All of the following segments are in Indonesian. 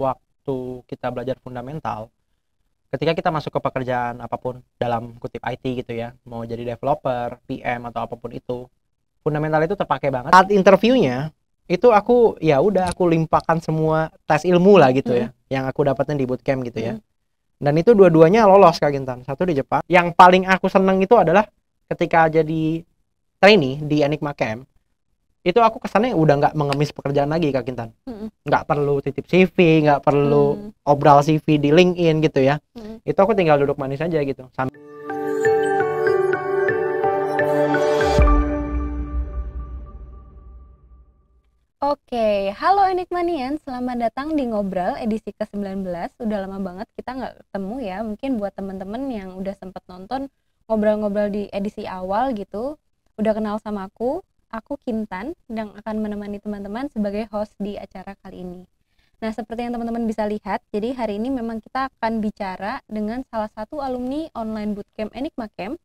waktu kita belajar fundamental, ketika kita masuk ke pekerjaan apapun dalam kutip IT gitu ya, mau jadi developer, PM atau apapun itu, fundamental itu terpakai banget. Saat interviewnya itu aku ya udah aku limpahkan semua tes ilmu lah gitu ya, yang aku dapetin di bootcamp gitu ya. Dan itu dua-duanya lolos Kak Gintan. Satu di Jepang. Yang paling aku seneng itu adalah ketika jadi trainee di Enigma Camp, itu aku kesannya udah nggak mengemis pekerjaan lagi Kak Kintan. Nggak perlu titip CV, nggak perlu obral CV di LinkedIn gitu ya. Itu aku tinggal duduk manis aja gitu. Oke, halo Enigmanian, selamat datang di Ngobrol edisi ke-19. Udah lama banget kita nggak ketemu ya. Mungkin buat temen-temen yang udah sempet nonton ngobrol-ngobrol di edisi awal gitu, udah kenal sama aku Kintan, yang akan menemani teman-teman sebagai host di acara kali ini. Nah, seperti yang teman-teman bisa lihat, jadi hari ini memang kita akan bicara dengan salah satu alumni online bootcamp Enigma Camp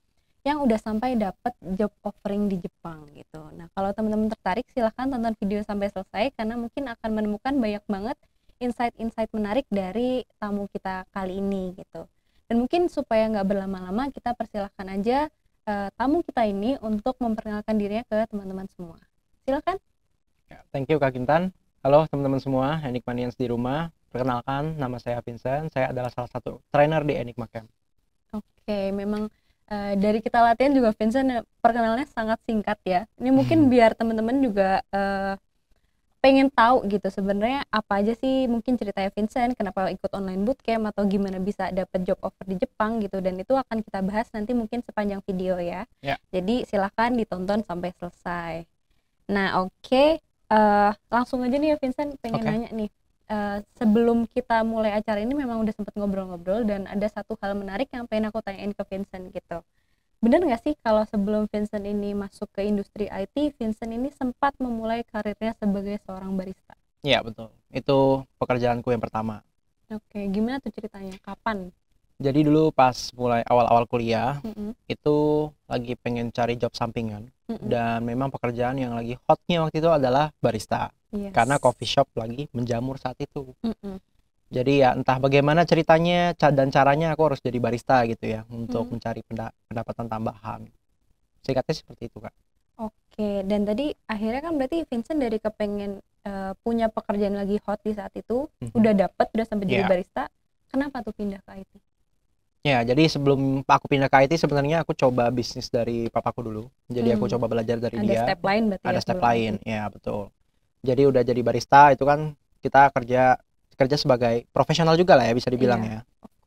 yang udah sampai dapat job offering di Jepang gitu. Nah, kalau teman-teman tertarik silahkan tonton video sampai selesai karena mungkin akan menemukan banyak banget insight-insight menarik dari tamu kita kali ini gitu. Dan mungkin supaya nggak berlama-lama kita persilahkan aja tamu kita ini untuk memperkenalkan dirinya ke teman-teman semua. Silakan. Thank you Kak Kintan. Halo teman-teman semua, Enigmanians di rumah. Perkenalkan, nama saya Vincent. Saya adalah salah satu trainer di Enigma Camp. Oke, memang dari kita latihan juga Vincent perkenalannya sangat singkat ya. Ini mungkin biar teman-teman juga pengen tahu gitu sebenarnya apa aja sih mungkin ceritanya Vincent, kenapa ikut online bootcamp atau gimana bisa dapat job offer di Jepang gitu, dan itu akan kita bahas nanti mungkin sepanjang video ya. Jadi silahkan ditonton sampai selesai. Nah oke, langsung aja nih ya Vincent, pengen nanya nih. Sebelum kita mulai acara ini memang udah sempet ngobrol-ngobrol dan ada satu hal menarik yang pengen aku tanyain ke Vincent gitu. Bener nggak sih kalau sebelum Vincent ini masuk ke industri IT, Vincent ini sempat memulai karirnya sebagai seorang barista? Iya betul, itu pekerjaanku yang pertama. Oke, gimana tuh ceritanya? Kapan? Jadi dulu pas mulai awal-awal kuliah, itu lagi pengen cari job sampingan. Dan memang pekerjaan yang lagi hotnya waktu itu adalah barista. Karena coffee shop lagi menjamur saat itu. Jadi ya entah bagaimana ceritanya dan caranya aku harus jadi barista gitu ya, untuk mencari pendapatan tambahan. Singkatnya seperti itu Kak. Oke, dan tadi akhirnya kan berarti Vincent dari kepengen punya pekerjaan lagi hot di saat itu, udah dapet, udah sampai jadi barista, kenapa tuh pindah ke IT? Ya, jadi sebelum aku pindah ke IT sebenarnya aku coba bisnis dari papaku dulu. Jadi aku coba belajar dari dia. Ada step lain berarti. Ada step lain, ya betul. Jadi udah jadi barista itu kan kita kerja sebagai profesional juga lah ya bisa dibilang ya.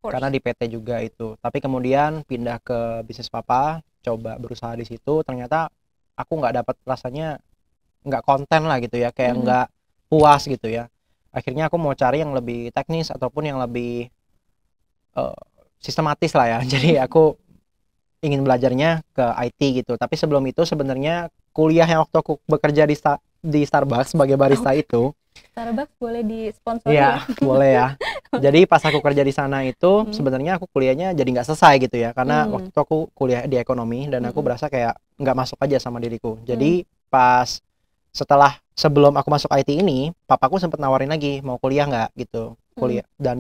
Karena di PT juga itu. Tapi kemudian pindah ke bisnis papa, coba berusaha di situ. Ternyata aku nggak dapat rasanya, nggak konten lah gitu ya, kayak nggak puas gitu ya. Akhirnya aku mau cari yang lebih teknis ataupun yang lebih sistematis lah ya. Jadi aku ingin belajarnya ke IT gitu. Tapi sebelum itu sebenarnya kuliah yang waktu aku bekerja di Starbucks sebagai barista itu. Starbucks boleh disponsori ya? Boleh ya. Jadi pas aku kerja di sana itu sebenarnya aku kuliahnya jadi nggak selesai gitu ya. Karena waktu itu aku kuliah di ekonomi dan aku berasa kayak nggak masuk aja sama diriku. Jadi pas sebelum aku masuk IT ini, papaku sempat nawarin lagi mau kuliah nggak gitu. Kuliah. Dan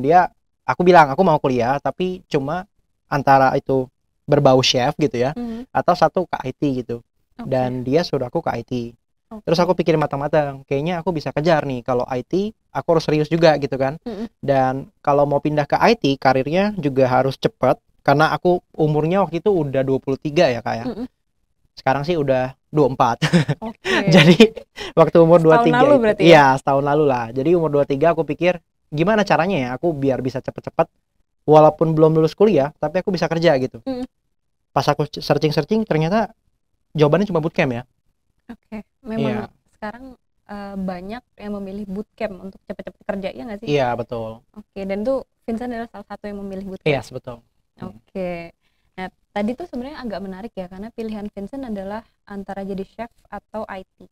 aku bilang aku mau kuliah tapi cuma antara itu berbau chef gitu ya, atau satu ke IT gitu. Dan dia suruh aku ke IT. Terus aku pikir matang-matang, kayaknya aku bisa kejar nih. Kalau IT aku harus serius juga gitu kan. Dan kalau mau pindah ke IT karirnya juga harus cepat karena aku umurnya waktu itu udah 23 ya Kak ya. Sekarang sih udah 24. Jadi waktu umur 23 iya setahun lalu lah. Jadi umur 23 aku pikir gimana caranya ya aku biar bisa cepet-cepet walaupun belum lulus kuliah tapi aku bisa kerja gitu. Pas aku searching ternyata jawabannya cuma bootcamp ya. Memang sekarang banyak yang memilih bootcamp untuk cepet-cepet kerja, ya nggak sih? Iya betul. Dan tuh Vincent adalah salah satu yang memilih bootcamp. Iya betul. Nah tadi tuh sebenarnya agak menarik ya karena pilihan Vincent adalah antara jadi chef atau IT.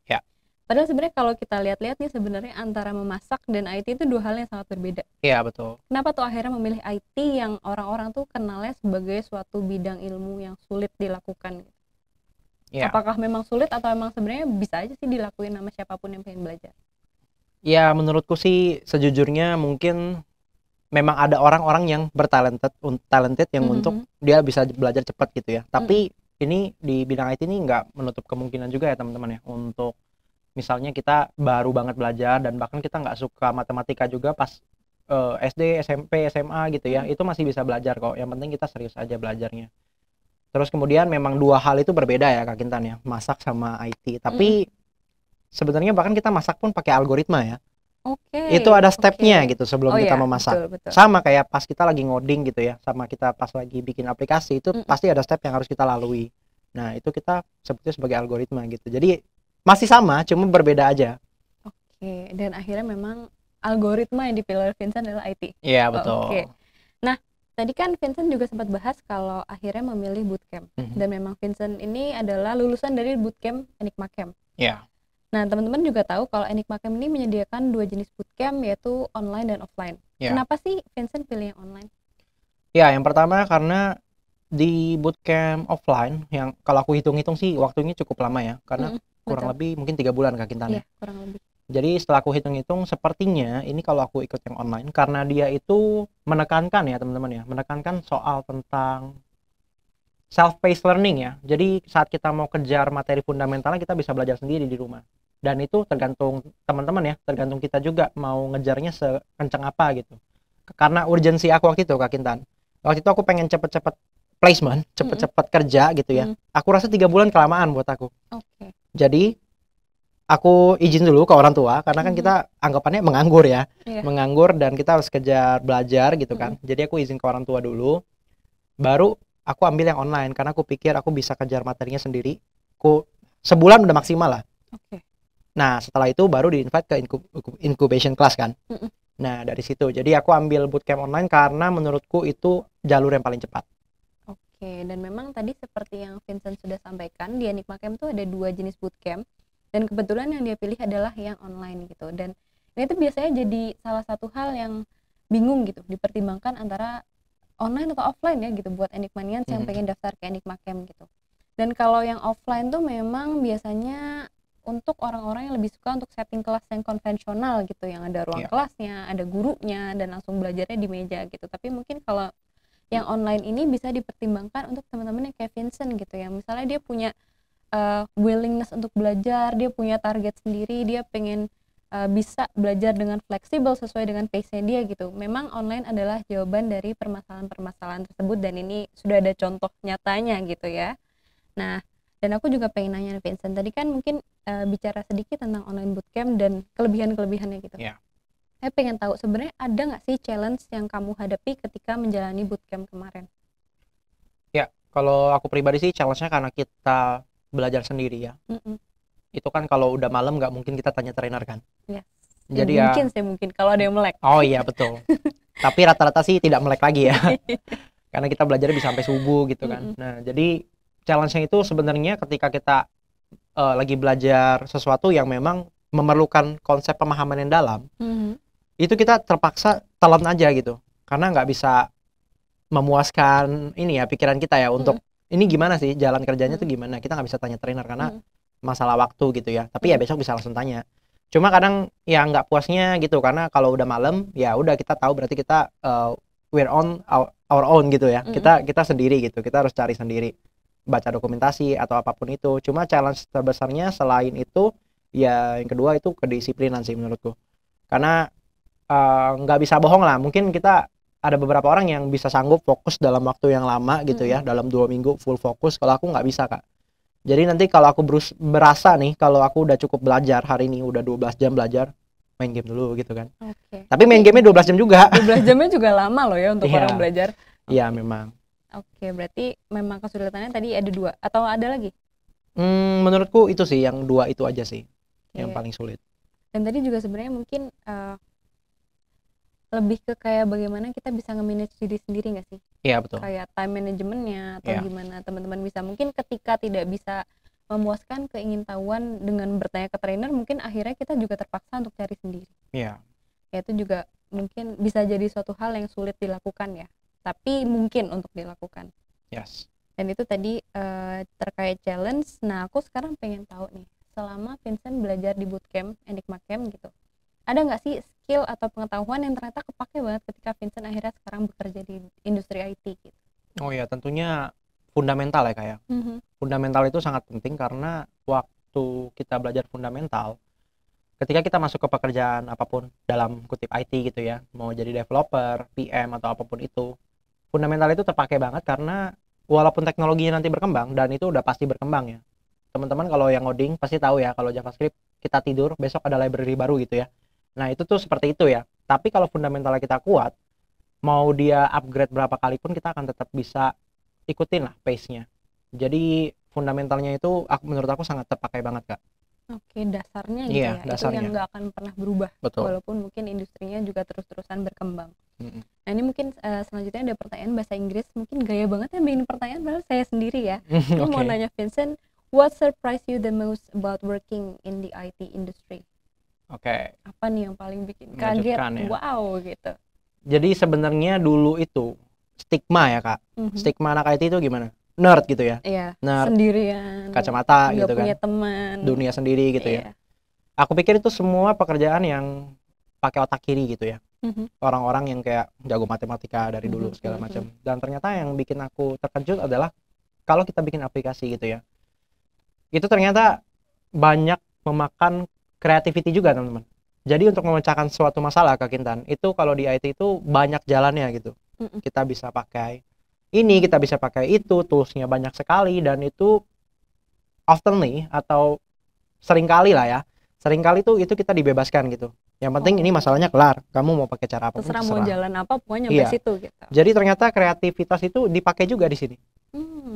Padahal sebenarnya kalau kita lihat-lihat nih sebenarnya antara memasak dan IT itu dua hal yang sangat berbeda. Iya betul. Kenapa tuh akhirnya memilih IT yang orang-orang tuh kenalnya sebagai suatu bidang ilmu yang sulit dilakukan? Apakah memang sulit atau emang sebenarnya bisa aja sih dilakuin sama siapapun yang pengen belajar? Ya menurutku sih sejujurnya mungkin memang ada orang-orang yang talented yang untuk Mhm. dia bisa belajar cepat gitu ya. Mhm. Tapi ini di bidang IT ini nggak menutup kemungkinan juga ya teman-teman ya, untuk misalnya kita baru banget belajar dan bahkan kita nggak suka matematika juga pas SD, SMP, SMA gitu ya, Mhm. itu masih bisa belajar kok. Yang penting kita serius aja belajarnya. Terus kemudian memang dua hal itu berbeda ya Kak Kintan ya, masak sama IT. Mhm. Tapi sebenarnya bahkan kita masak pun pakai algoritma ya. Oke, Itu ada oke. stepnya gitu sebelum Oh kita ya, memasak. betul betul. Sama kayak pas kita lagi ngoding gitu ya, sama kita pas lagi bikin aplikasi itu Mhm. pasti ada step yang harus kita lalui. Nah, itu kita sebutnya sebagai algoritma gitu. Jadi masih sama, cuma berbeda aja. Oke, dan akhirnya memang algoritma yang dipilih oleh Vincent adalah IT. Iya, Oke. betul. Nah, tadi kan Vincent juga sempat bahas kalau akhirnya memilih bootcamp. Mhm. Dan memang Vincent ini adalah lulusan dari bootcamp Enigma Camp. Iya. Nah, teman-teman juga tahu kalau Enigma Camp ini menyediakan dua jenis bootcamp, yaitu online dan offline. Iya. Kenapa sih Vincent pilih yang online? Ya, yang pertama karena di bootcamp offline yang kalau aku hitung-hitung sih waktunya cukup lama ya, karena Mhm, kurang betul. lebih mungkin 3 bulan Kak Kintan ya. Iya, kurang lebih. Jadi setelah aku hitung-hitung sepertinya ini kalau aku ikut yang online karena dia itu menekankan ya teman-teman ya, menekankan soal tentang self paced learning ya. Jadi saat kita mau kejar materi fundamentalnya kita bisa belajar sendiri di rumah. Dan itu tergantung teman-teman ya, tergantung kita juga mau ngejarnya sekencang apa gitu. Karena urgensi aku waktu itu Kak Kintan. Waktu itu aku pengen cepet-cepet placement, Mhm. cepet-cepet kerja gitu ya. Mhm. Aku rasa 3 bulan kelamaan buat aku. Oke. Jadi aku izin dulu ke orang tua karena kan Mhm. kita anggapannya menganggur ya. Iya. Menganggur dan kita harus kejar belajar gitu Mhm. kan. Jadi aku izin ke orang tua dulu, baru aku ambil yang online karena aku pikir aku bisa kejar materinya sendiri. Aku sebulan udah maksimal lah. Oke. Nah, setelah itu baru di-invite ke incubation class kan. Mhm. Nah, dari situ. Jadi aku ambil bootcamp online karena menurutku itu jalur yang paling cepat. Oke, dan memang tadi seperti yang Vincent sudah sampaikan, di Enigma Camp tuh ada dua jenis bootcamp, dan kebetulan yang dia pilih adalah yang online gitu. Dan ini tuh biasanya jadi salah satu hal yang bingung gitu, dipertimbangkan antara online atau offline ya gitu buat Enigmanians yang pengen daftar ke Enigma Camp gitu. Dan kalau yang offline tuh memang biasanya untuk orang-orang yang lebih suka untuk setting kelas yang konvensional gitu, yang ada ruang Iya. kelasnya, ada gurunya, dan langsung belajarnya di meja gitu. Tapi mungkin kalau yang online ini bisa dipertimbangkan untuk teman-teman yang kayak Vincent gitu ya, misalnya dia punya willingness untuk belajar, dia punya target sendiri, dia pengen bisa belajar dengan fleksibel sesuai dengan pace-nya dia gitu. Memang online adalah jawaban dari permasalahan-permasalahan tersebut, dan ini sudah ada contoh nyatanya gitu ya. Nah, dan aku juga pengen nanya Vincent, tadi kan mungkin bicara sedikit tentang online bootcamp dan kelebihan-kelebihannya gitu. Iya. Saya pengen tahu sebenarnya ada nggak sih challenge yang kamu hadapi ketika menjalani bootcamp kemarin? Ya, kalau aku pribadi sih challenge-nya karena kita belajar sendiri ya. Mhm. Itu kan kalau udah malam nggak mungkin kita tanya trainer kan. Yes. Ya Jadi ya, mungkin sih, mungkin kalau ada yang melek. oh iya betul. Tapi rata-rata sih tidak melek lagi ya. Karena kita belajar bisa sampai subuh gitu kan. Mhm. Nah, jadi challenge-nya itu sebenarnya ketika kita lagi belajar sesuatu yang memang memerlukan konsep pemahaman yang dalam, Mhm. itu kita terpaksa telan aja gitu. Karena nggak bisa memuaskan ini ya pikiran kita ya Mhm. untuk ini gimana sih jalan kerjanya tuh Mhm. gimana. Kita nggak bisa tanya trainer karena Mhm. masalah waktu gitu ya. Tapi ya Mhm. besok bisa langsung tanya. Cuma kadang ya nggak puasnya gitu karena kalau udah malam ya udah kita tahu berarti kita we're on our own gitu ya. Mhm. Kita sendiri gitu. Kita harus cari sendiri, baca dokumentasi atau apapun itu. Cuma challenge terbesarnya selain itu ya yang kedua itu kedisiplinan sih menurutku. Karena nggak bisa bohong lah. Mungkin kita ada beberapa orang yang bisa sanggup fokus dalam waktu yang lama gitu Mhm. ya, dalam 2 minggu full fokus. Kalau aku nggak bisa Kak. Jadi nanti kalau aku berasa nih kalau aku udah cukup belajar hari ini udah 12 jam belajar, main game dulu gitu kan. Oke. Tapi main gamenya 12 jam juga. 12 jamnya juga lama loh ya untuk orang Iya, belajar. iya memang. Oke, berarti memang kesulitannya tadi ada dua atau ada lagi? Menurutku itu sih yang dua itu aja sih yang Oke. paling sulit. Dan tadi juga sebenarnya mungkin lebih ke kayak bagaimana kita bisa nge-manage diri sendiri nggak sih? Iya betul. Kayak time managementnya atau Iya. gimana teman-teman bisa, mungkin ketika tidak bisa memuaskan keingintahuan dengan bertanya ke trainer, mungkin akhirnya kita juga terpaksa untuk cari sendiri. Iya. Ya itu juga mungkin bisa jadi suatu hal yang sulit dilakukan ya, tapi mungkin untuk dilakukan. Yes. Dan itu tadi terkait challenge. Nah, aku sekarang pengen tahu nih, selama Vincent belajar di bootcamp Enigma Camp gitu, ada nggak sih skill atau pengetahuan yang ternyata kepake banget ketika Vincent akhirnya sekarang bekerja di industri IT gitu? Oh ya, tentunya fundamental ya kayak. Fundamental itu sangat penting karena waktu kita belajar fundamental, ketika kita masuk ke pekerjaan apapun dalam kutip IT gitu ya, mau jadi developer, PM atau apapun itu, fundamental itu terpakai banget karena walaupun teknologinya nanti berkembang, dan itu udah pasti berkembang ya. Teman-teman kalau yang ngoding pasti tahu ya, kalau JavaScript kita tidur besok ada library baru gitu ya. Nah itu tuh seperti itu ya. Tapi kalau fundamentalnya kita kuat, mau dia upgrade berapa kali pun kita akan tetap bisa ikutin lah pace-nya. Jadi fundamentalnya itu menurut aku sangat terpakai banget Kak. Oke, dasarnya gitu Iya, ya. Itu dasarnya. yang nggak akan pernah berubah. Betul. Walaupun mungkin industrinya juga terus-terusan berkembang. Nah ini mungkin selanjutnya ada pertanyaan bahasa Inggris. Mungkin gaya banget ya bikin pertanyaan, padahal saya sendiri ya. Ini mau nanya Vincent, what surprised you the most about working in the IT industry? Oke. Apa nih yang paling bikin kaget? Mengejutkan ya. Wow gitu. Jadi sebenarnya dulu itu stigma ya Kak. Stigma anak IT itu gimana? Nerd gitu ya. Iya, Nerd, sendirian, kacamata nggak gitu kan. punya teman, dunia sendiri gitu iya. ya. Aku pikir itu semua pekerjaan yang pakai otak kiri gitu ya. Orang-orang yang kayak jago matematika dari dulu segala macam. Dan ternyata yang bikin aku terkejut adalah kalau kita bikin aplikasi gitu ya, itu ternyata banyak memakan creativity juga teman-teman. Jadi untuk memecahkan suatu masalah Kak Kintan, itu kalau di IT itu banyak jalannya gitu. Kita bisa pakai ini, kita bisa pakai itu, toolsnya banyak sekali, dan itu oftenly atau seringkali lah ya, seringkali tuh itu kita dibebaskan gitu. Yang penting ini masalahnya kelar, kamu mau pakai cara apa pun terserah mau jalan apa pokoknya Iya. sampai situ gitu. Jadi ternyata kreativitas itu dipakai juga di sini.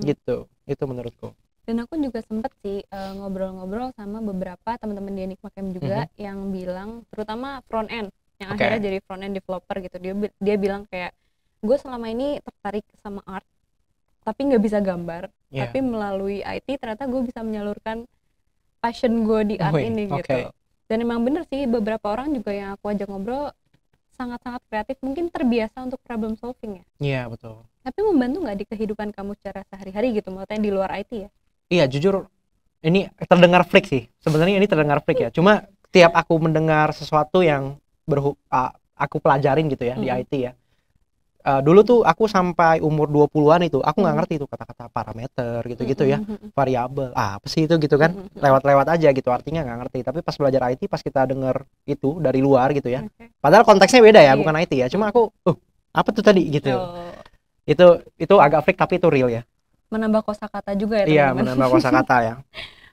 Gitu. Itu menurutku. Dan aku juga sempet sih ngobrol-ngobrol sama beberapa teman-teman di Enigma Camp juga yang bilang, terutama front end yang akhirnya jadi front end developer gitu. Dia bilang kayak, gue selama ini tertarik sama art tapi nggak bisa gambar, tapi melalui IT ternyata gue bisa menyalurkan passion gue di art ini gitu. Dan emang bener sih, beberapa orang juga yang aku ajak ngobrol sangat-sangat kreatif, mungkin terbiasa untuk problem solving ya. Iya betul. Tapi membantu nggak di kehidupan kamu secara sehari-hari gitu, maksudnya di luar IT ya? Iya jujur, ini terdengar freak sih. Sebenarnya ini terdengar freak ya. Cuma tiap aku mendengar sesuatu yang aku pelajarin gitu ya di IT ya. Dulu tuh aku sampai umur 20-an itu aku nggak ngerti tuh kata-kata parameter gitu-gitu ya, variabel apa sih itu gitu kan, lewat-lewat aja gitu, artinya nggak ngerti. Tapi pas belajar IT, pas kita denger itu dari luar gitu ya, padahal konteksnya beda ya, bukan IT ya, cuma aku apa tuh tadi gitu. Itu agak freak tapi itu real ya. Menambah kosakata juga ya Iya, teman-teman. menambah kosakata ya.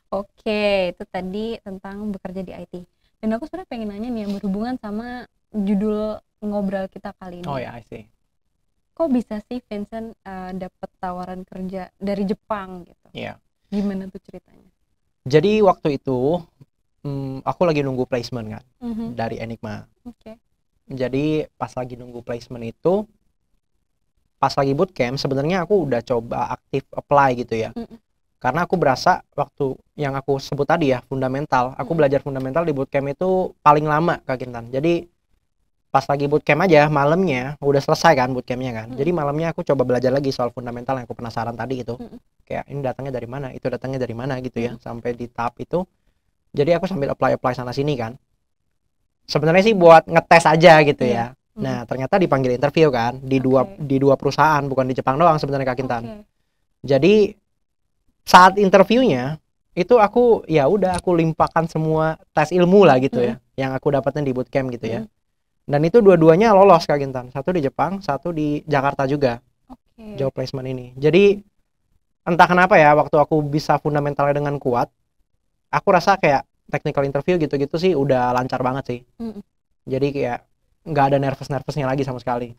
Oke, itu tadi tentang bekerja di IT. Dan aku sebenarnya pengen nanya nih yang berhubungan sama judul ngobrol kita kali ini. Oh ya, I see. Kok bisa sih Vincent dapat tawaran kerja dari Jepang gitu? Iya. Gimana tuh ceritanya? Jadi waktu itu aku lagi nunggu placement kan dari Enigma. Jadi pas lagi nunggu placement itu, pas lagi bootcamp sebenarnya aku udah coba aktif apply gitu ya. Karena aku berasa waktu yang aku sebut tadi ya, fundamental, aku belajar fundamental di bootcamp itu paling lama Kak Kintan. Jadi pas lagi bootcamp aja malamnya udah selesai kan bootcampnya kan. Jadi malamnya aku coba belajar lagi soal fundamental yang aku penasaran tadi itu. Kayak ini datangnya dari mana, itu datangnya dari mana gitu ya. Sampai di tahap itu. Jadi aku sambil apply sana sini kan. Sebenarnya sih buat ngetes aja gitu ya. Nah, ternyata dipanggil interview kan di dua perusahaan, bukan di Jepang doang sebenarnya Kak Kintan. Jadi saat interviewnya itu aku ya udah aku limpahkan semua tes ilmu lah gitu ya yang aku dapetin di bootcamp gitu ya. Dan itu dua-duanya lolos Kak Gintan. Satu di Jepang, satu di Jakarta juga. Job placement ini. Jadi entah kenapa ya waktu aku bisa fundamentalnya dengan kuat, aku rasa kayak technical interview gitu-gitu sih udah lancar banget sih. Jadi kayak nggak ada nervous-nervousnya lagi sama sekali.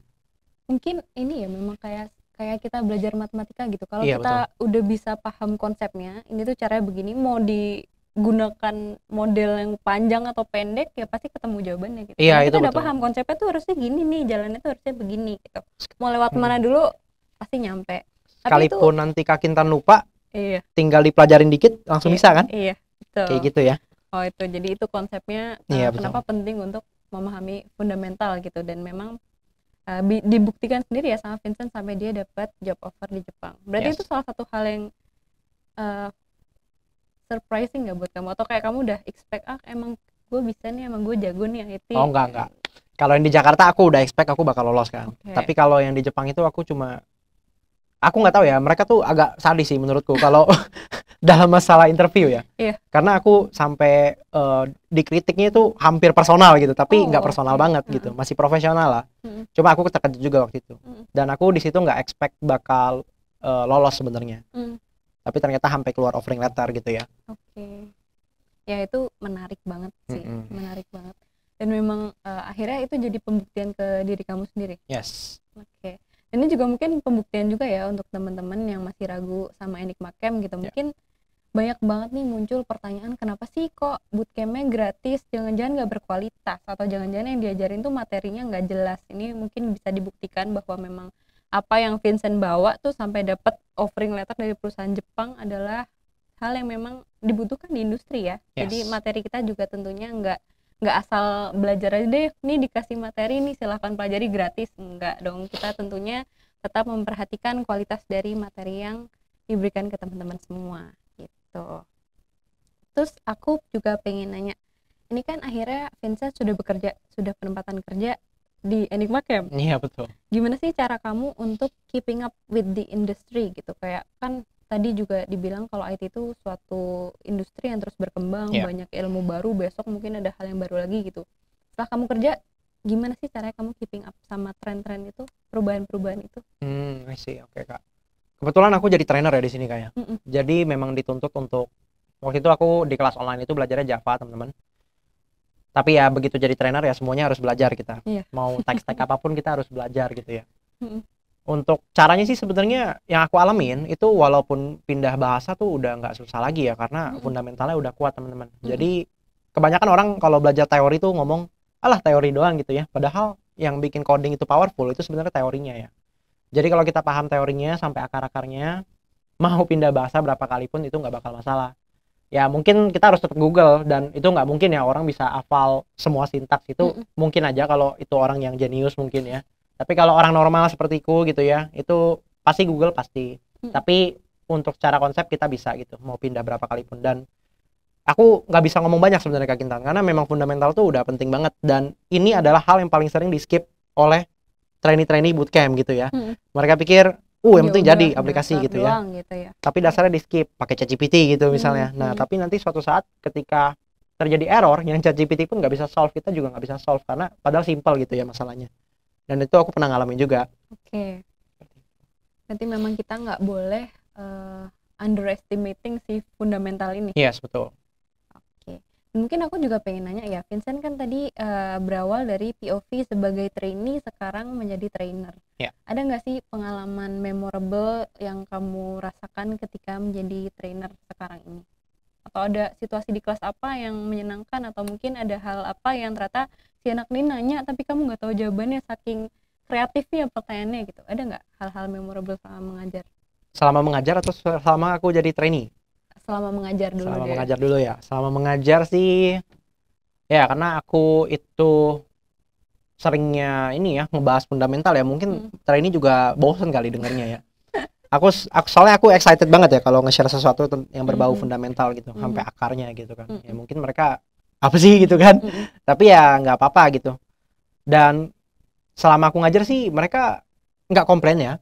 Mungkin ini ya memang kayak kita belajar matematika gitu. Kalau kita udah bisa paham konsepnya, ini tuh caranya begini, mau digunakan model yang panjang atau pendek ya pasti ketemu jawabannya gitu. Iya, kita itu udah paham konsepnya tuh harusnya gini nih, jalannya tuh harusnya begini gitu. Mau lewat mana dulu pasti nyampe. Sekalipun nanti Kak Kintan lupa, tinggal dipelajarin dikit langsung bisa kan? Iya, betul. Kayak gitu ya. Oh itu, jadi itu konsepnya kenapa penting untuk memahami fundamental gitu. Dan memang dibuktikan sendiri ya sama Vincent sampai dia dapat job offer di Jepang. Berarti itu salah satu hal yang surprising nggak buat kamu, atau kayak kamu udah expect emang gue bisa nih, emang gue jago nih IT. Oh enggak. Kalau yang di Jakarta aku udah expect aku bakal lolos kan. Oke. Tapi kalau yang di Jepang itu aku nggak tahu ya, mereka tuh agak sadis sih menurutku kalau dalam masalah interview ya. Iya. Karena aku sampai dikritiknya itu hampir personal gitu, tapi nggak personal oke. banget gitu, masih profesional lah. Cuma aku terkejut juga waktu itu. Dan aku di situ nggak expect bakal lolos sebenarnya. Tapi ternyata sampai keluar offering letter gitu ya. Oke. Ya itu menarik banget sih, menarik banget. Dan memang akhirnya itu jadi pembuktian ke diri kamu sendiri. Yes. Oke. Ini juga mungkin pembuktian juga ya untuk teman-teman yang masih ragu sama Enigma Camp gitu. Mungkin banyak banget nih muncul pertanyaan, kenapa sih kok bootcampnya gratis, jangan-jangan nggak berkualitas, atau jangan-jangan yang diajarin tuh materinya nggak jelas. Ini mungkin bisa dibuktikan bahwa memang apa yang Vincent bawa tuh sampai dapat offering letter dari perusahaan Jepang adalah hal yang memang dibutuhkan di industri ya. Jadi materi kita juga tentunya nggak asal belajar aja deh, nih dikasih materi nih silahkan pelajari gratis. Enggak dong, kita tentunya tetap memperhatikan kualitas dari materi yang diberikan ke teman-teman semua gitu. Terus aku juga pengen nanya, ini kan akhirnya Vincent sudah bekerja, sudah penempatan kerja di Enigma Camp. Iya betul. Gimana sih cara kamu untuk keeping up with the industry gitu? Kayak kan tadi juga dibilang kalau IT itu suatu industri yang terus berkembang, banyak ilmu baru, besok mungkin ada hal yang baru lagi gitu. Setelah kamu kerja, gimana sih caranya kamu keeping up sama tren-tren itu, perubahan-perubahan itu? I see, oke Kak. Kebetulan aku jadi trainer ya di sini kayak. Jadi memang dituntut untuk, waktu itu aku di kelas online itu belajarnya Java teman-teman. Tapi ya begitu jadi trainer ya semuanya harus belajar kita. Mau tech-tech apapun kita harus belajar gitu ya. Untuk caranya sih sebenarnya yang aku alamin itu walaupun pindah bahasa tuh udah nggak susah lagi ya, karena fundamentalnya udah kuat teman-teman. Jadi kebanyakan orang kalau belajar teori tuh ngomong alah teori doang gitu ya, padahal yang bikin coding itu powerful itu sebenarnya teorinya ya. Jadi kalau kita paham teorinya sampai akar-akarnya, mau pindah bahasa berapa kali pun itu nggak bakal masalah. Ya mungkin kita harus tetap Google, dan itu nggak mungkin ya orang bisa hafal semua sintaks itu. Mungkin aja kalau itu orang yang jenius mungkin ya. Tapi kalau orang normal sepertiku gitu ya, itu pasti Google pasti. Tapi untuk secara konsep kita bisa gitu, mau pindah berapa kali pun. Dan aku nggak bisa ngomong banyak sebenarnya Kak Kintan, karena memang fundamental tuh udah penting banget. Dan ini adalah hal yang paling sering di skip oleh trainee-trainee bootcamp gitu ya. Mereka pikir, yang penting jadi aplikasi gitu ya. Tapi dasarnya di skip, pakai ChatGPT gitu misalnya. Nah, tapi nanti suatu saat ketika terjadi error, yang ChatGPT pun nggak bisa solve, kita juga nggak bisa solve, karena padahal simple gitu ya masalahnya. Dan itu aku pernah ngalamin juga. Oke. Berarti memang kita nggak boleh underestimating si fundamental ini. Yes, betul. Oke. Mungkin aku juga pengen nanya ya, Vincent kan tadi berawal dari POV sebagai trainee, sekarang menjadi trainer. Ada nggak sih pengalaman memorable yang kamu rasakan ketika menjadi trainer sekarang ini? Atau ada situasi di kelas apa yang menyenangkan, atau mungkin ada hal apa yang ternyata si anak ini nanya tapi kamu nggak tahu jawabannya, saking kreatifnya pertanyaannya gitu. Ada nggak hal-hal memorable selama mengajar? Selama mengajar atau selama aku jadi trainee? Selama mengajar dulu. Selama mengajar dulu ya. Selama mengajar sih ya, karena aku itu seringnya ini ya ngebahas fundamental ya, mungkin trainee juga bosen kali dengarnya ya. Soalnya aku excited banget ya kalau nge-share sesuatu yang berbau fundamental gitu, sampai akarnya gitu kan. Ya mungkin mereka apa sih gitu kan. Tapi ya nggak apa-apa gitu. Dan selama aku ngajar sih mereka nggak komplain ya.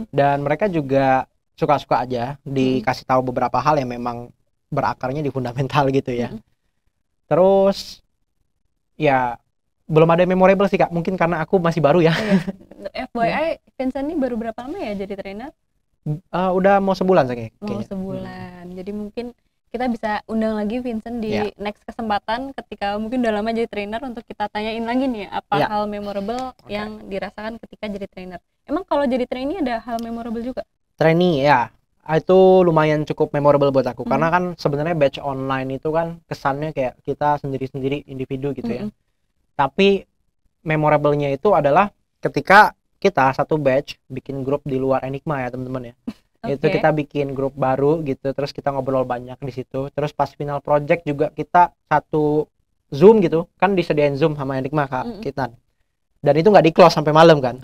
Dan mereka juga suka-suka aja dikasih tahu beberapa hal yang memang berakarnya di fundamental gitu ya. Terus ya belum ada yang memorable sih Kak, mungkin karena aku masih baru ya. FYI, Vincent ini baru berapa lama ya jadi trainer? Udah mau sebulan kayaknya. Mau sebulan. Jadi mungkin kita bisa undang lagi Vincent di next kesempatan ketika mungkin udah lama jadi trainer, untuk kita tanyain lagi nih apa hal memorable yang dirasakan ketika jadi trainer. Emang kalau jadi trainee ada hal memorable juga? Trainee ya, itu lumayan cukup memorable buat aku, karena kan sebenarnya batch online itu kan kesannya kayak kita sendiri-sendiri individu gitu ya. Tapi memorable-nya itu adalah ketika kita satu batch bikin grup di luar Enigma ya teman-teman ya. Itu kita bikin grup baru gitu, terus kita ngobrol banyak di situ. Terus pas final project juga kita satu Zoom gitu, kan disediain Zoom sama Enigma Kak kita. Dan itu nggak di close sampai malam kan.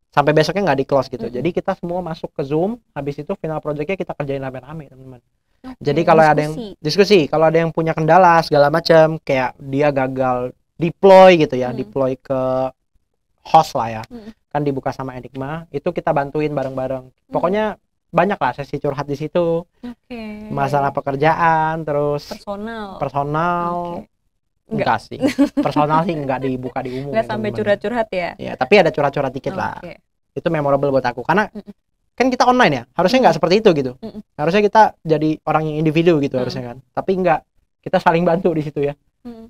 Sampai besoknya nggak di close gitu. Jadi kita semua masuk ke Zoom, habis itu final projectnya kita kerjain rame-rame teman-teman. Jadi Oke, kalau ada yang diskusi, kalau ada yang punya kendala segala macam, kayak dia gagal deploy gitu ya, deploy ke host lah ya, kan dibuka sama Enigma, itu kita bantuin bareng-bareng. Pokoknya banyak lah sesi curhat di situ. Masalah pekerjaan, terus personal. Enggak sih, personal sih enggak dibuka di umum. Enggak sampai curhat-curhat ya? Ya, tapi ada curhat-curhat dikit lah. Itu memorable buat aku, karena kan kita online ya, harusnya nggak seperti itu gitu. Harusnya kita jadi orang yang individu gitu harusnya kan. Tapi enggak, kita saling bantu di situ ya,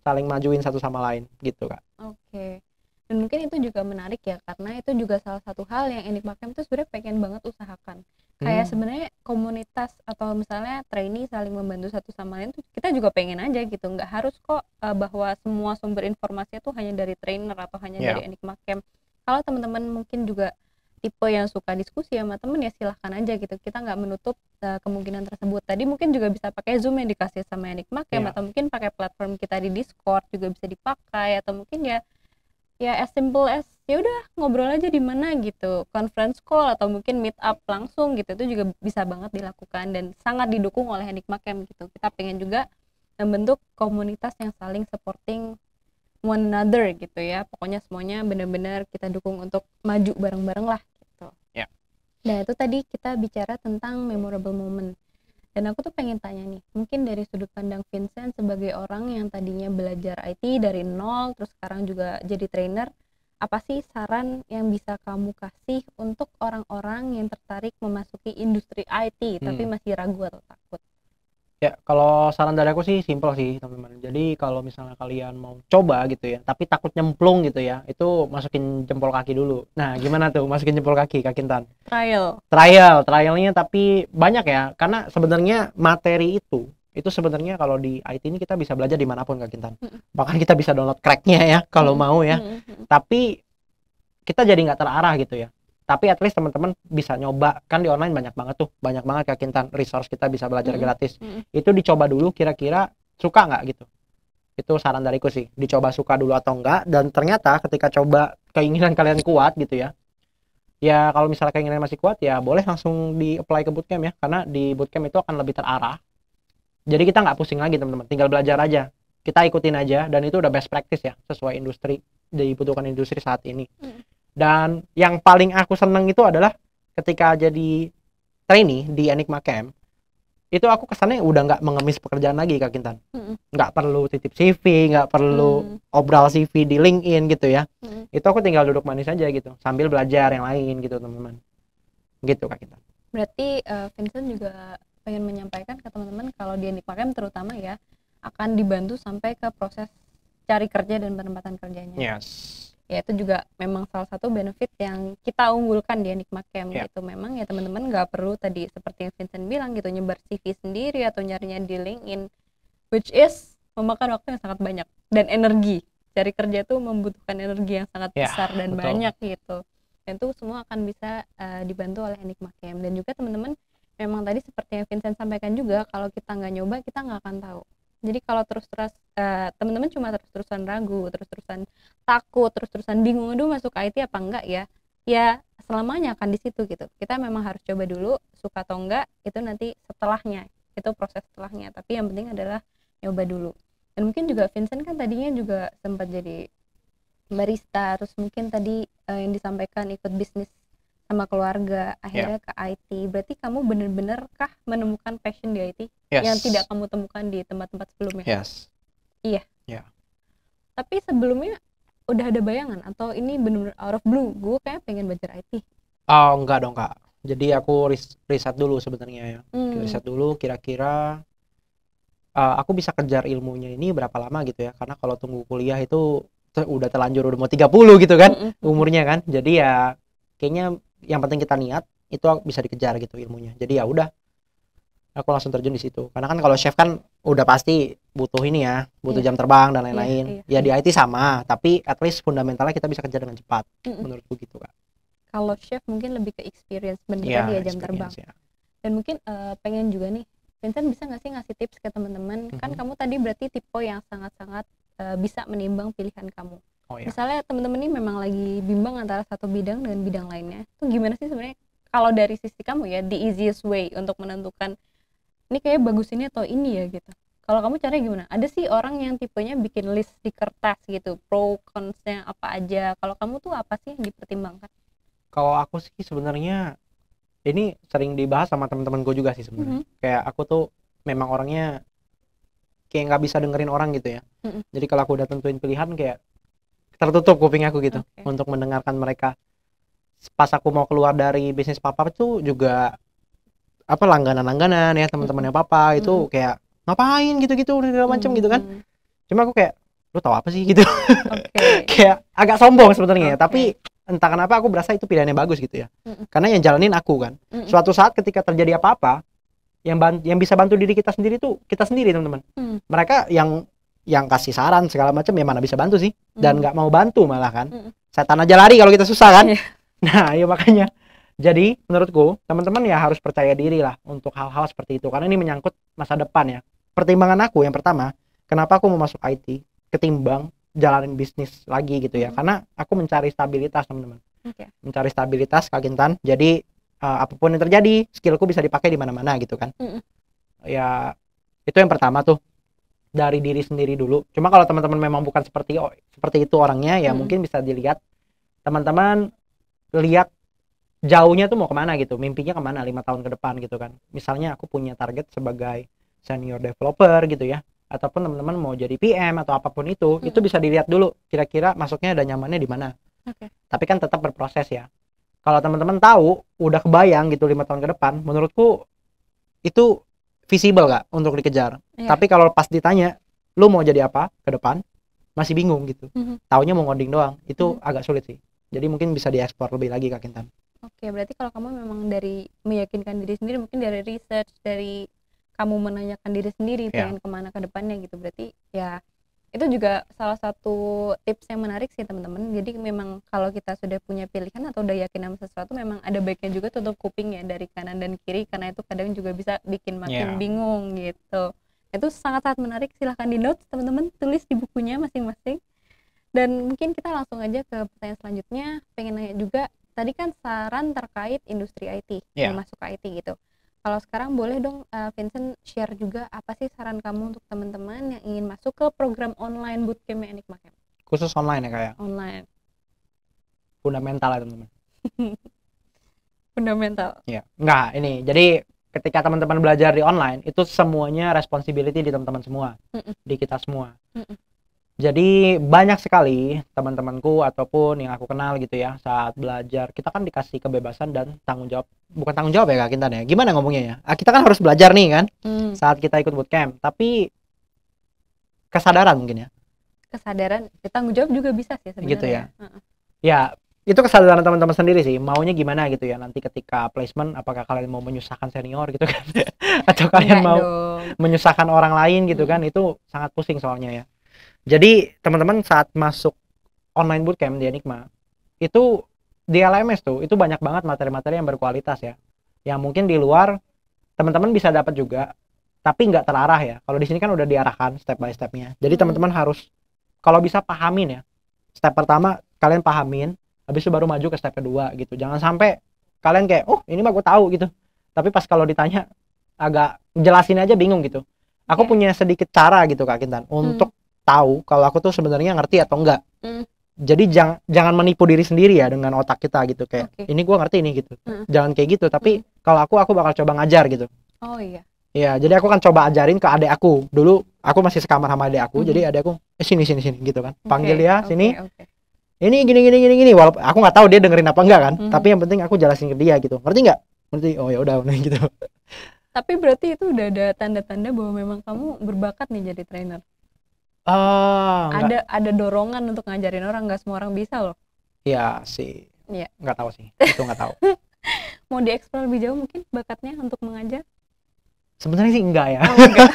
saling majuin satu sama lain gitu Kak. Oke. Dan mungkin itu juga menarik ya, karena itu juga salah satu hal yang Enigma Camp itu sebenarnya pengen banget usahakan. Kayak sebenarnya komunitas atau misalnya trainee saling membantu satu sama lain tuh kita juga pengen aja gitu. Nggak harus kok bahwa semua sumber informasinya tuh hanya dari trainer atau hanya dari Enigma Camp. Kalau teman-teman mungkin juga tipe yang suka diskusi sama temen ya silahkan aja gitu. Kita nggak menutup kemungkinan tersebut. Tadi mungkin juga bisa pakai Zoom yang dikasih sama Enigma Camp, atau mungkin pakai platform kita di Discord juga bisa dipakai, atau mungkin ya as simple as ya udah ngobrol aja di mana gitu, conference call atau mungkin meet up langsung gitu. Itu juga bisa banget dilakukan dan sangat didukung oleh Enigma Camp gitu. Kita pengen juga membentuk komunitas yang saling supporting one another gitu ya. Pokoknya semuanya benar-benar kita dukung untuk maju bareng-bareng lah gitu. Nah itu tadi kita bicara tentang memorable moment. Dan aku tuh pengen tanya nih, mungkin dari sudut pandang Vincent sebagai orang yang tadinya belajar IT dari nol, terus sekarang juga jadi trainer, apa sih saran yang bisa kamu kasih untuk orang-orang yang tertarik memasuki industri IT tapi masih ragu atau takut? Ya, kalau saran dari aku sih simpel sih teman-teman. Jadi kalau misalnya kalian mau coba gitu ya, tapi takut nyemplung gitu ya, itu masukin jempol kaki dulu. Nah, gimana tuh masukin jempol kaki Kak Kintan? Trialnya tapi banyak ya, karena sebenarnya materi itu sebenarnya kalau di IT ini kita bisa belajar dimanapun Kak Kintan. Bahkan kita bisa download cracknya ya kalau mau ya. Tapi kita jadi nggak terarah gitu ya. Tapi at least teman-teman bisa nyoba, kan di online banyak banget Kak Kintan, resource kita bisa belajar gratis. Itu dicoba dulu kira-kira suka nggak gitu. Itu saran dariku sih, dicoba suka dulu atau enggak. Dan ternyata ketika coba keinginan kalian kuat gitu ya, ya kalau misalnya keinginan masih kuat ya boleh langsung di apply ke bootcamp ya, karena di bootcamp itu akan lebih terarah. Jadi kita nggak pusing lagi teman-teman, tinggal belajar aja, kita ikutin aja, dan itu udah best practice ya, sesuai industri, dibutuhkan industri saat ini. Dan yang paling aku seneng itu adalah ketika jadi trainee di Enigma Camp, itu aku kesannya udah nggak mengemis pekerjaan lagi Kak Kintan. Nggak perlu titip CV, nggak perlu obral CV di LinkedIn gitu ya. Itu aku tinggal duduk manis aja gitu, sambil belajar yang lain gitu teman-teman. Gitu Kak Kintan. Berarti Vincent juga pengen menyampaikan ke teman-teman kalau di Enigma Camp terutama ya, akan dibantu sampai ke proses cari kerja dan penempatan kerjanya. Ya itu juga memang salah satu benefit yang kita unggulkan di Enigma Camp gitu. Memang ya teman-teman nggak perlu tadi seperti yang Vincent bilang gitu nyebar CV sendiri atau nyarinya di LinkedIn, which is memakan waktu yang sangat banyak dan energi. Cari kerja itu membutuhkan energi yang sangat besar dan banyak gitu. Dan itu semua akan bisa dibantu oleh Enigma Camp. Dan juga teman-teman memang tadi seperti yang Vincent sampaikan juga, kalau kita nggak nyoba kita nggak akan tahu. Jadi kalau teman-teman cuma terus-terusan ragu, terus-terusan takut, terus-terusan bingung, aduh masuk IT apa enggak ya selamanya akan di situ gitu. Kita memang harus coba dulu, suka atau enggak itu nanti setelahnya, itu proses setelahnya. Tapi yang penting adalah nyoba dulu. Dan mungkin juga Vincent kan tadinya juga sempat jadi barista, terus mungkin tadi yang disampaikan ikut bisnis sama keluarga, akhirnya ke IT. Berarti kamu bener-bener kah menemukan passion di IT yang tidak kamu temukan di tempat-tempat sebelumnya? Iya. Tapi sebelumnya udah ada bayangan atau ini bener-bener out of blue, gue kayak pengen belajar IT? Oh enggak dong Kak, jadi aku riset dulu sebenarnya ya. Riset dulu kira-kira aku bisa kejar ilmunya ini berapa lama gitu ya, karena kalau tunggu kuliah itu udah terlanjur, udah mau 30 gitu kan umurnya kan. Jadi ya kayaknya yang penting kita niat, itu bisa dikejar gitu ilmunya. Jadi ya udah, aku langsung terjun di situ. Karena kan kalau chef kan udah pasti butuh ini ya, butuh jam terbang dan lain-lain. Ya di IT sama, tapi at least fundamentalnya kita bisa kejar dengan cepat. Menurutku gitu Kak. Kalau chef mungkin lebih ke experience, bener dia jam terbang. Dan mungkin pengen juga nih, Vincent bisa nggak sih ngasih tips ke teman-teman? Kan kamu tadi berarti tipe yang sangat-sangat bisa menimbang pilihan kamu. Misalnya teman-teman ini memang lagi bimbang antara satu bidang dengan bidang lainnya, itu gimana sih sebenarnya kalau dari sisi kamu ya, the easiest way untuk menentukan ini kayak bagus ini atau ini ya gitu. Kalau kamu caranya gimana? Ada sih orang yang tipenya bikin list di kertas gitu, pro consnya apa aja. Kalau kamu tuh apa sih yang dipertimbangkan? Kalau aku sih sebenarnya ini sering dibahas sama teman-temanku juga sih sebenarnya. Kayak aku tuh memang orangnya kayak nggak bisa dengerin orang gitu ya. Jadi kalau aku udah tentuin pilihan kayak tertutup kuping aku gitu untuk mendengarkan mereka. Pas aku mau keluar dari bisnis papa itu juga apa langganan ya teman-temannya papa itu kayak ngapain gitu-gitu segala macam gitu kan. Cuma aku kayak lu tahu apa sih gitu. Kayak agak sombong sebenarnya tapi entah kenapa aku berasa itu pilihannya bagus gitu ya. Karena yang jalanin aku kan. Suatu saat ketika terjadi apa-apa yang bisa bantu diri kita sendiri tuh kita sendiri teman-teman. Mereka yang kasih saran segala macam ya mana bisa bantu sih dan nggak mau bantu malah kan. Setan aja lari kalau kita susah kan. Nah ya makanya jadi menurutku teman-teman ya harus percaya diri lah untuk hal-hal seperti itu karena ini menyangkut masa depan ya. Pertimbangan aku yang pertama kenapa aku mau masuk IT ketimbang jalanin bisnis lagi gitu ya karena aku mencari stabilitas teman-teman. Mencari stabilitas Kak Kintan jadi apapun yang terjadi skillku bisa dipakai di mana-mana gitu kan. Ya itu yang pertama tuh dari diri sendiri dulu. Cuma kalau teman-teman memang bukan seperti itu orangnya ya mungkin bisa dilihat teman-teman lihat jauhnya tuh mau kemana gitu, mimpinya kemana 5 tahun ke depan gitu kan. Misalnya aku punya target sebagai senior developer gitu ya, ataupun teman-teman mau jadi PM atau apapun itu bisa dilihat dulu kira-kira masuknya dan nyamannya di mana. Tapi kan tetap berproses ya. Kalau teman-teman tahu udah kebayang gitu 5 tahun ke depan, menurutku itu visible gak untuk dikejar. Tapi kalau pas ditanya lu mau jadi apa ke depan masih bingung gitu. Taunya mau ngoding doang, itu agak sulit sih. Jadi mungkin bisa dieksplor lebih lagi Kak Kintan. Oke, berarti kalau kamu memang dari meyakinkan diri sendiri, mungkin dari research, dari kamu menanyakan diri sendiri pengen kemana ke depannya gitu, berarti ya itu juga salah satu tips yang menarik sih teman-teman. Jadi memang kalau kita sudah punya pilihan atau udah yakin sama sesuatu memang ada baiknya juga tutup kuping ya dari kanan dan kiri karena itu kadang juga bisa bikin makin bingung gitu. Itu sangat-sangat menarik, silahkan di notes teman-teman, tulis di bukunya masing-masing. Dan mungkin kita langsung aja ke pertanyaan selanjutnya, pengen nanya juga tadi kan saran terkait industri IT, mau masuk ke IT gitu. Kalau sekarang boleh dong Vincent share juga apa sih saran kamu untuk teman-teman yang ingin masuk ke program online bootcamp Enigma Camp? Khusus online ya kayak? Online. Fundamental ya teman-teman. Fundamental. Ya, enggak ini. Jadi ketika teman-teman belajar di online itu semuanya responsibility di teman-teman semua, di kita semua. Jadi banyak sekali teman-temanku ataupun yang aku kenal gitu ya saat belajar kita kan dikasih kebebasan dan tanggung jawab, bukan tanggung jawab ya Kak Kintan ya, gimana ngomongnya ya, kita kan harus belajar nih kan saat kita ikut bootcamp, tapi kesadaran mungkin ya, kesadaran tanggung jawab juga bisa sih sebenarnya gitu ya. Ya itu kesadaran teman-teman sendiri sih maunya gimana gitu ya nanti ketika placement, apakah kalian mau menyusahkan senior gitu kan atau kalian mau menyusahkan orang lain gitu kan, itu sangat pusing soalnya ya. Jadi teman-teman saat masuk online bootcamp di Enigma itu di LMS tuh itu banyak banget materi-materi yang berkualitas ya, yang mungkin di luar teman-teman bisa dapat juga tapi nggak terarah ya. Kalau di sini kan udah diarahkan step by stepnya, jadi teman-teman harus kalau bisa pahamin ya, step pertama kalian pahamin, habis itu baru maju ke step kedua gitu. Jangan sampai kalian kayak oh ini mah gue tahu gitu, tapi pas kalau ditanya agak jelasin aja bingung gitu. Aku punya sedikit cara gitu Kak Kintan untuk tahu kalau aku tuh sebenarnya ngerti atau enggak. Jadi jangan menipu diri sendiri ya dengan otak kita gitu kayak ini gue ngerti ini gitu. Jangan kayak gitu, tapi kalau aku bakal coba ngajar gitu. Oh iya. Iya, jadi aku kan coba ajarin ke adik aku. Dulu aku masih sekamar sama adik aku, jadi adik aku sini gitu kan. Panggil ya sini. Ini gini. Walaupun aku nggak tahu dia dengerin apa enggak kan, tapi yang penting aku jelasin ke dia gitu. Ngerti nggak? Ngerti. Oh ya udah gitu. Tapi berarti itu udah ada tanda-tanda bahwa memang kamu berbakat nih jadi trainer. Ada dorongan untuk ngajarin orang, nggak semua orang bisa loh. Iya sih. Iya. Nggak tahu sih. Itu nggak tahu. Mau dieksplor lebih jauh mungkin bakatnya untuk mengajar? Sebenarnya sih enggak ya. Enggak.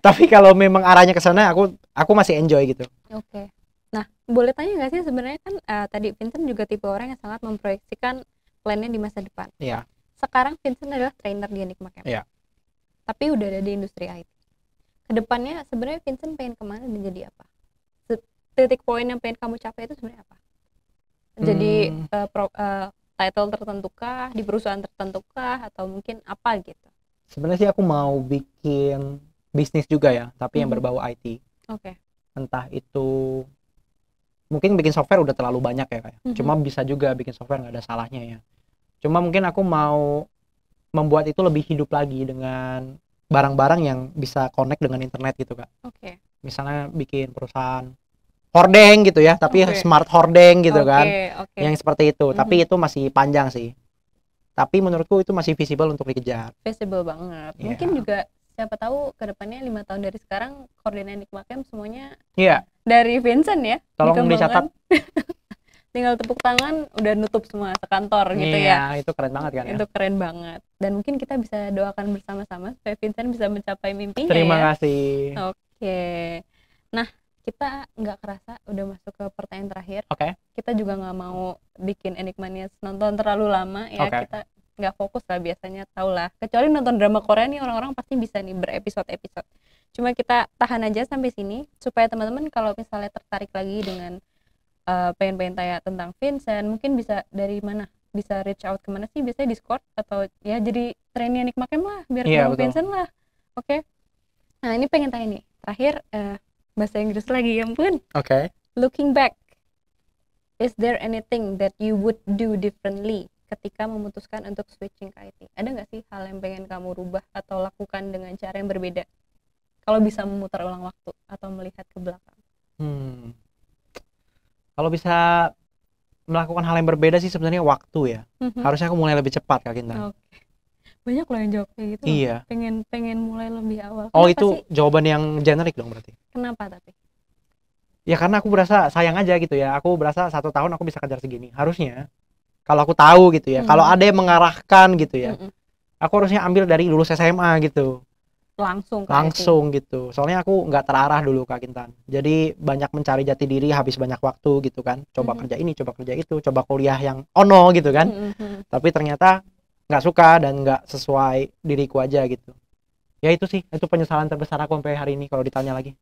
Tapi kalau memang arahnya ke sana, aku masih enjoy gitu. Oke. Nah, boleh tanya nggak sih sebenarnya kan tadi Vincent juga tipe orang yang sangat memproyeksikan plannya di masa depan. Iya. Sekarang Vincent adalah trainer di Enigma Camp. Iya. Tapi udah ada di industri IT. Kedepannya sebenarnya Vincent pengen kemana dan jadi apa? Titik poin yang pengen kamu capai itu sebenarnya apa? Jadi title tertentu kah, di perusahaan tertentu kah, atau mungkin apa gitu? Sebenarnya sih aku mau bikin bisnis juga ya, tapi yang Mhm. berbau IT. Oke. Entah itu mungkin bikin software udah terlalu banyak ya kayak. Mhm. Cuma bisa juga bikin software nggak ada salahnya ya. Cuma mungkin aku mau membuat itu lebih hidup lagi dengan barang-barang yang bisa connect dengan internet gitu Kak. Oke. Misalnya bikin perusahaan hordeng gitu ya, tapi Oke. smart hordeng gitu kan. Oke, oke. Yang seperti itu, Mhm. tapi itu masih panjang sih. Tapi menurutku itu masih visible untuk dikejar. Visible banget. Mungkin Iya. juga siapa tahu ke depannya 5 tahun dari sekarang koordinat Nikmakem semuanya Iya, dari Vincent ya, tolong dicatat. dikembangkan. Tinggal tepuk tangan udah nutup semua sekantor gitu ya. Iya, itu keren banget kan ya. Itu keren banget. Dan mungkin kita bisa doakan bersama-sama supaya Vincent bisa mencapai mimpinya Terima ya. kasih. Oke. Nah, kita nggak kerasa udah masuk ke pertanyaan terakhir. Oke. Kita juga nggak mau bikin Enigmanias nonton terlalu lama ya. Oke. Kita nggak fokus lah biasanya, tau lah. Kecuali nonton drama Korea nih orang-orang pasti bisa nih berepisode-episode. Cuma kita tahan aja sampai sini supaya teman-teman kalau misalnya tertarik lagi dengan pengen tanya tentang Vincent, mungkin bisa dari mana? Bisa reach out kemana sih? Biasanya Discord atau ya jadi trainee Nikmakem lah biar Iya, ketemu betul. Vincent lah. Oke. Nah, ini pengen tanya nih. Terakhir bahasa Inggris lagi, ya ampun. Oke. Looking back, is there anything that you would do differently ketika memutuskan untuk switching ke IT? Ada nggak sih hal yang pengen kamu rubah atau lakukan dengan cara yang berbeda? Kalau bisa memutar ulang waktu atau melihat ke belakang. Kalau bisa melakukan hal yang berbeda sih sebenarnya waktu ya. Mhm. Harusnya aku mulai lebih cepat Kak Kinta. Oke. Banyak loh yang jawab kayak gitu loh. Iya. Pengen mulai lebih awal. Oh, Kenapa itu sih? jawaban yang generik dong berarti. Kenapa tapi? Ya karena aku berasa sayang aja gitu ya. Aku berasa 1 tahun aku bisa kejar segini. Harusnya kalau aku tahu gitu ya. Kalau ada yang mengarahkan gitu ya. Mm-mm. Aku harusnya ambil dari lulus SMA gitu. Langsung ke IT. Langsung gitu. Soalnya aku nggak terarah dulu Kak Kintan. Jadi banyak mencari jati diri, habis banyak waktu gitu kan. Coba kerja ini, coba kerja itu, coba kuliah yang ono gitu kan. Mhm. Tapi ternyata nggak suka dan nggak sesuai diriku aja gitu. Ya itu sih, itu penyesalan terbesar aku sampai hari ini kalau ditanya lagi.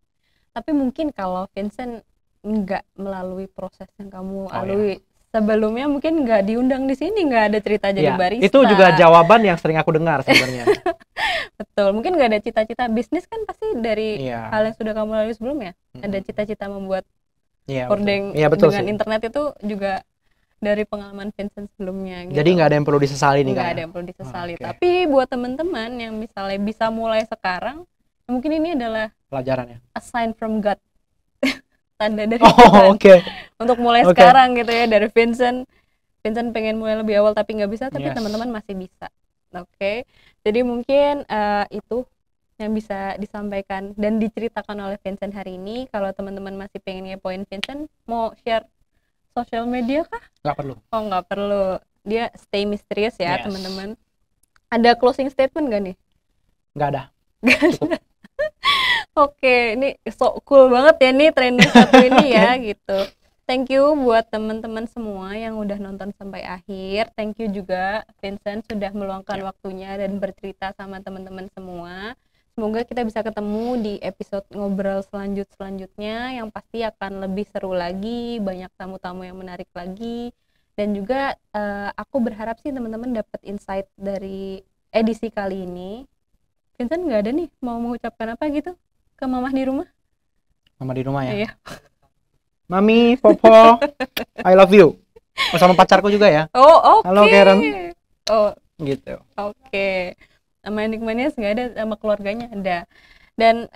Tapi mungkin kalau Vincent nggak melalui proses yang kamu Oh, lalui sebelumnya, mungkin nggak diundang di sini, nggak ada cerita jadi Ya, barista. itu juga jawaban yang sering aku dengar sebenarnya. Betul, mungkin nggak ada cita-cita bisnis kan pasti dari Iya. hal yang sudah kamu lalui sebelumnya. Ada cita-cita membuat Iya, hordeng betul. Iya, betul dengan sih. internet itu juga dari pengalaman Vincent sebelumnya gitu. Jadi nggak ada yang perlu disesali nih nggak Kak. ada yang perlu disesali. Oke. Tapi buat teman-teman yang misalnya bisa mulai sekarang, mungkin ini adalah Pelajaran ya. a sign from God. Tanda dari Oh, Tuhan oke. untuk mulai Oke. sekarang gitu ya. Dari Vincent pengen mulai lebih awal tapi nggak bisa, tapi Yes. teman-teman masih bisa. Oke. Jadi mungkin itu yang bisa disampaikan dan diceritakan oleh Vincent hari ini. Kalau teman-teman masih pengen ngepoin Vincent, mau share sosial media kah? Nggak perlu. Oh, nggak perlu. Dia stay mysterious ya, Yes. teman-teman. Ada closing statement nggak nih? Nggak ada. Oke, ini so cool banget ya nih trainer satu ini ya gitu. Thank you buat teman-teman semua yang udah nonton sampai akhir. Thank you juga Vincent sudah meluangkan waktunya dan bercerita sama teman-teman semua. Semoga kita bisa ketemu di episode ngobrol selanjutnya yang pasti akan lebih seru lagi, banyak tamu-tamu yang menarik lagi. Dan juga aku berharap sih teman-teman dapat insight dari edisi kali ini. Vincent nggak ada nih mau mengucapkan apa gitu ke mamah di rumah? Mama di rumah ya. Iya. Mami, Popo, I love you. Oh, sama pacarku juga ya. Oh, oke. Halo, Karen. Oh, Gitu. oke. Sama Enigmanias nggak ada, sama keluarganya ada. Dan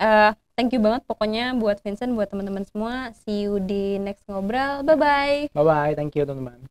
thank you banget pokoknya buat Vincent, buat teman-teman semua. See you di next ngobrol. Bye-bye. Bye bye. Thank you teman-teman.